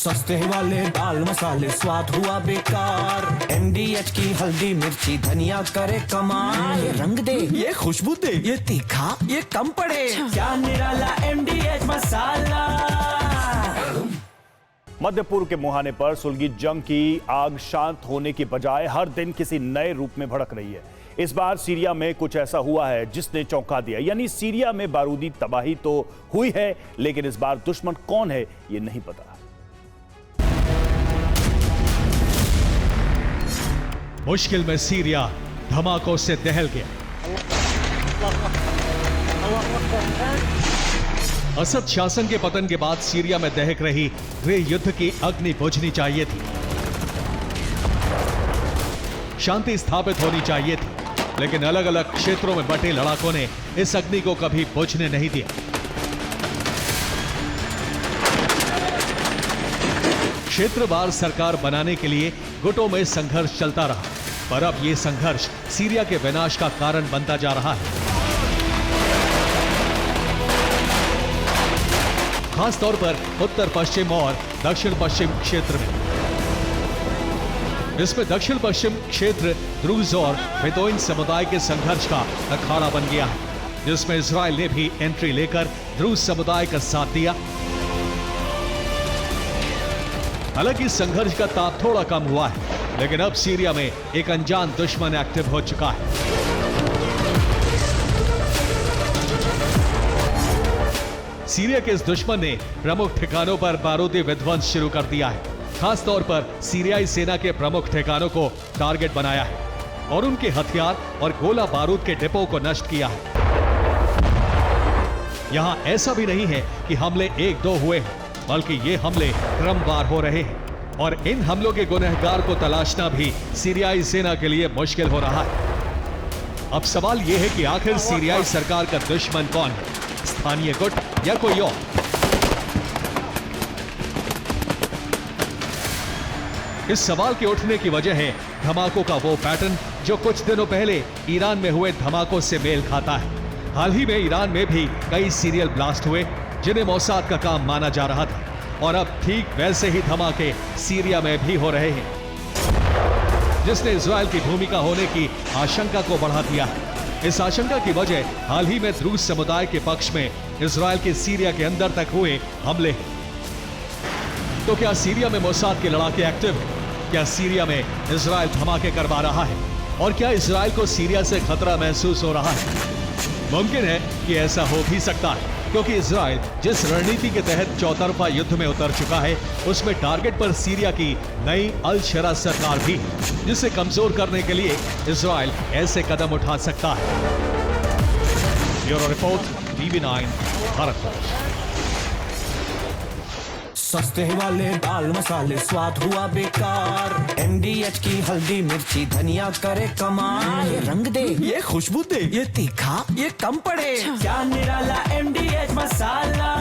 सस्ते वाले दाल मसाले स्वाद हुआ बेकार। MDH की हल्दी मिर्ची धनिया करे कमाल। ये रंग दे, ये खुशबू दे, ये तीखा, ये कम पड़े। क्या निराला MDH मसाला। मध्य पूर्व के मुहाने पर सुलगी जंग की आग शांत होने की बजाय हर दिन किसी नए रूप में भड़क रही है। इस बार सीरिया में कुछ ऐसा हुआ है जिसने चौंका दिया। यानी सीरिया में बारूदी तबाही तो हुई है, लेकिन इस बार दुश्मन कौन है ये नहीं पता। मुश्किल में सीरिया धमाकों से दहल गया। असद शासन के पतन के बाद सीरिया में दहक रही गृह युद्ध की अग्नि बुझनी चाहिए थी, शांति स्थापित होनी चाहिए थी, लेकिन अलग अलग क्षेत्रों में बटे लड़ाकों ने इस अग्नि को कभी बुझने नहीं दिया। क्षेत्रवार सरकार बनाने के लिए गुटों में संघर्ष चलता रहा, पर अब यह संघर्ष सीरिया के विनाश का कारण बनता जा रहा है। खासतौर पर उत्तर पश्चिम और दक्षिण पश्चिम क्षेत्र में। इसमें दक्षिण पश्चिम क्षेत्र द्रूज और बेदोइन समुदाय के संघर्ष का अखाड़ा बन गया है, जिसमें इजराइल ने भी एंट्री लेकर द्रूज समुदाय का साथ दिया। हालांकि संघर्ष का ताप थोड़ा कम हुआ है, लेकिन अब सीरिया में एक अनजान दुश्मन एक्टिव हो चुका है। सीरिया के इस दुश्मन ने प्रमुख ठिकानों पर बारूदी विध्वंस शुरू कर दिया है। खास तौर पर सीरियाई सेना के प्रमुख ठिकानों को टारगेट बनाया है और उनके हथियार और गोला बारूद के डिपो को नष्ट किया है। यहां ऐसा भी नहीं है कि हमले एक दो हुए हैं, बल्कि ये हमले क्रमवार हो रहे हैं और इन हमलों के गुनहगार को तलाशना भी सीरियाई सेना के लिए मुश्किल हो रहा है। अब सवाल यह है कि आखिर सीरियाई सरकार का दुश्मन कौन है, स्थानीय गुट या कोई और? इस सवाल के उठने की वजह है धमाकों का वो पैटर्न जो कुछ दिनों पहले ईरान में हुए धमाकों से मेल खाता है। हाल ही में ईरान में भी कई सीरियल ब्लास्ट हुए जिन्हें मोसाद का काम माना जा रहा था, और अब ठीक वैसे ही धमाके सीरिया में भी हो रहे हैं, जिसने इजराइल की भूमिका होने की आशंका को बढ़ा दिया है। इस आशंका की वजह हाल ही में द्रूज समुदाय के पक्ष में इजराइल के सीरिया के अंदर तक हुए हमले हैं। तो क्या सीरिया में मोसाद के लड़ाके एक्टिव हैं? क्या सीरिया में इजराइल धमाके करवा रहा है? और क्या इजराइल को सीरिया से खतरा महसूस हो रहा है? मुमकिन है कि ऐसा हो भी सकता है, क्योंकि इजराइल जिस रणनीति के तहत चौतरफा युद्ध में उतर चुका है, उसमें टारगेट पर सीरिया की नई अल शरा सरकार भी है, जिसे कमजोर करने के लिए इजराइल ऐसे कदम उठा सकता है। Bureau report, BB9 Bharatvarsh. सस्ते वाले दाल मसाले स्वाद हुआ बेकार। MDH की हल्दी मिर्ची धनिया करे कमाल। ये रंग दे, ये खुशबू दे, ये तीखा, ये कम पड़े। क्या निराला MDH मसाला।